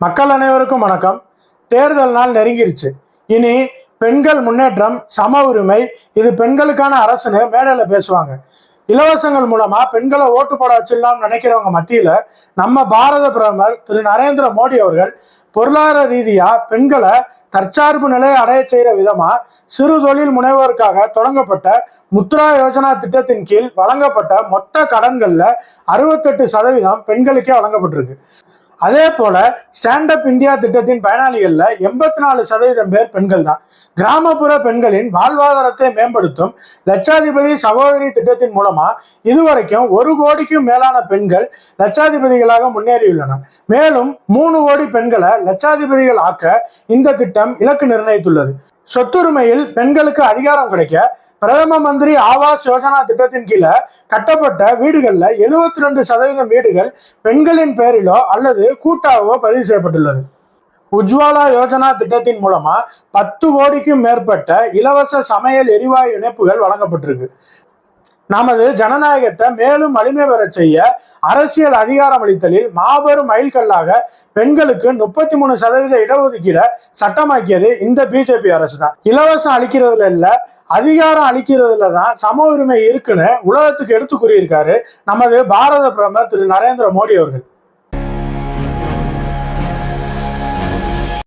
மக்கள் அனைவருக்கும் வணக்கம். தேர்தல் நாள் நெருங்கிருச்சு. இனி பெண்கள் முன்னேற்றம், சம உரிமை, இது பெண்களுக்கான அரசுன்னு மேடையில் பேசுவாங்க. இலவசங்கள் மூலமா பெண்களை ஓட்டு போட வச்சிடலாம்னு நினைக்கிறவங்க மத்தியில நம்ம பாரத பிரதமர் திரு நரேந்திர மோடி அவர்கள் பொருளாதார ரீதியா பெண்களை தற்சார்பு நிலையை அடைய செய்யற விதமா சிறு தொழில் முனைவோருக்காக தொடங்கப்பட்ட முத்ரா யோஜனா திட்டத்தின் கீழ் வழங்கப்பட்ட மொத்த கடன்கள்ல 68% பெண்களுக்கே வழங்கப்பட்டிருக்கு. அதே போல ஸ்டாண்ட் அப் இந்தியா திட்டத்தின் பயனாளிகள்ல 84% பேர் பெண்கள் தான். கிராமப்புற பெண்களின் வாழ்வாதாரத்தை மேம்படுத்தும் லட்சாதிபதி சகோதரி திட்டத்தின் மூலமா இதுவரைக்கும் 1 கோடிக்கும் மேலான பெண்கள் லட்சாதிபதிகளாக முன்னேறியுள்ளனர். மேலும் 3 கோடி பெண்களை லட்சாதிபதிகள் ஆக்க இந்த திட்டம் இலக்கு நிர்ணயித்துள்ளது. சொத்துரிமையில் பெண்களுக்கு அதிகாரம் கிடைக்க பிரதம மந்திரி ஆவாஸ் யோஜனா திட்டத்தின் கீழே கட்டப்பட்ட வீடுகள்ல 72% வீடுகள் பெண்களின் பெயரிலோ அல்லது கூட்டாகவோ பதிவு செய்யப்பட்டுள்ளது. உஜ்வாலா யோஜனா திட்டத்தின் மூலமா 10 கோடிக்கும் மேற்பட்ட இலவச சமையல் எரிவாயு இணைப்புகள் வழங்கப்பட்டிருக்கு. நமது ஜனநாயகத்தை மேலும் வலிமை பெற செய்ய அரசியல் அதிகாரம் அளித்தலில் மாபெரும் மைல்கல்லாக பெண்களுக்கு 33% இடஒதுக்கீடை சட்டமாக்கியது இந்த பிஜேபி அரசு தான். இலவசம் அளிக்கிறதுல இல்ல, அதிகாரம் அளிக்கிறதுல தான் சம உரிமை இருக்குன்னு உலகத்துக்கு எடுத்து கூறியிருக்காரு நமது பாரத பிரதமர் திரு நரேந்திர மோடி அவர்கள்.